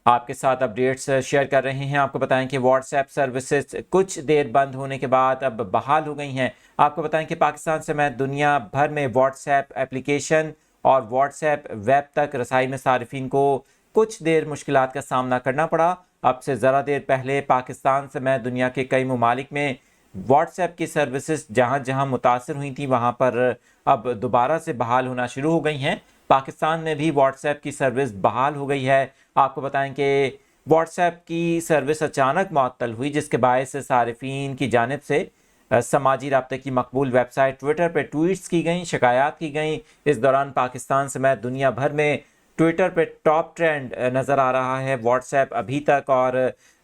آپ کے ساتھ اپڈیٹس شیئر کر رہے ہیں۔ آپ کو بتائیں کہ واٹس ایپ سروسز کچھ دیر بند ہونے کے بعد اب بحال ہو گئی ہیں۔ آپ کو بتائیں کہ پاکستان سمیت دنیا بھر میں واٹس ایپ اپلیکیشن اور واٹس ایپ ویب تک رسائی میں صارفین کو کچھ دیر مشکلات کا سامنا کرنا پڑا۔ اب سے ذرا دیر پہلے پاکستان سمیت دنیا کے کئی ممالک میں واٹس ایپ کی سروسز جہاں جہاں متاثر ہوئی تھیں وہاں پر اب دوبارہ سے بحال ہونا شروع ہو گئی ہیں۔ پاکستان میں بھی واٹس ایپ کی سروس بحال ہو گئی ہے۔ آپ کو بتائیں کہ واٹس ایپ کی سروس اچانک معطل ہوئی، جس کے باعث صارفین کی جانب سے سماجی رابطے کی مقبول ویب سائٹ ٹویٹر پہ ٹویٹس کی گئیں، شکایات کی گئیں۔ اس دوران پاکستان سمیت دنیا بھر میں ٹویٹر پہ ٹاپ ٹرینڈ نظر آ رہا ہے واٹس ایپ ابھی تک، اور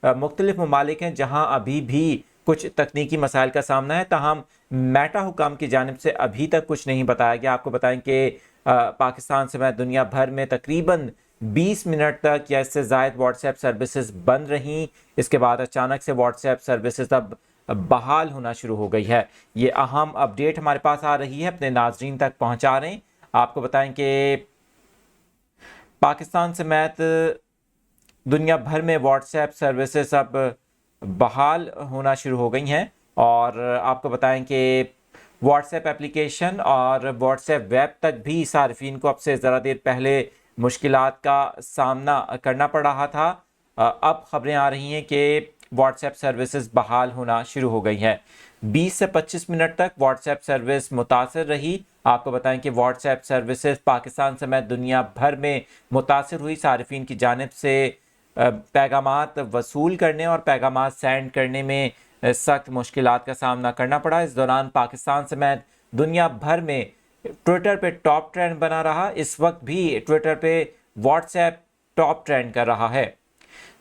مختلف ممالک ہیں جہاں ابھی بھی کچھ تکنیکی مسائل کا سامنا ہے، تاہم میٹا حکام کی جانب سے ابھی تک کچھ نہیں بتایا گیا۔ آپ کو بتائیں کہ پاکستان سمیت دنیا بھر میں تقریباً 20 منٹ تک یا اس سے زائد واٹس ایپ سروسز بند رہیں۔ اس کے بعد اچانک سے واٹس ایپ سروسز اب بحال ہونا شروع ہو گئی ہے۔ یہ اہم اپڈیٹ ہمارے پاس آ رہی ہے، اپنے ناظرین تک پہنچا رہے ہیں۔ آپ کو بتائیں کہ پاکستان سمیت دنیا بھر میں واٹس ایپ سروسز اب بحال ہونا شروع ہو گئی ہیں، اور آپ کو بتائیں کہ واٹس ایپ اپلیکیشن اور واٹس ایپ ویب تک بھی صارفین کو اب سے ذرا دیر پہلے مشکلات کا سامنا کرنا پڑ رہا تھا۔ اب خبریں آ رہی ہیں کہ واٹس ایپ سروسز بحال ہونا شروع ہو گئی ہیں۔ 20 سے 25 منٹ تک واٹس ایپ سروس متاثر رہی۔ آپ کو بتائیں کہ واٹس ایپ سروسز پاکستان سمیت دنیا بھر میں متاثر ہوئی۔ صارفین کی جانب سے پیغامات وصول کرنے اور پیغامات سینڈ کرنے میں سخت مشکلات کا سامنا کرنا پڑا۔ اس دوران پاکستان سمیت دنیا بھر میں ٹویٹر پہ ٹاپ ٹرینڈ بنا رہا۔ اس وقت بھی ٹویٹر پہ واٹس ایپ ٹاپ ٹرینڈ کر رہا ہے۔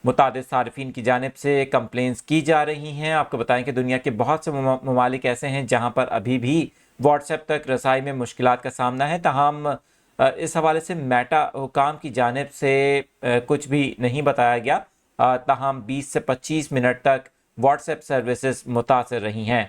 متعدد صارفین کی جانب سے کمپلینس کی جا رہی ہیں۔ آپ کو بتائیں کہ دنیا کے بہت سے ممالک ایسے ہیں جہاں پر ابھی بھی واٹس ایپ تک رسائی میں مشکلات کا سامنا ہے، تاہم اس حوالے سے میٹا حکام کی جانب سے کچھ بھی نہیں بتایا گیا، تاہم 20 سے 25 منٹ تک واٹس ایپ سروسز متاثر رہی ہیں۔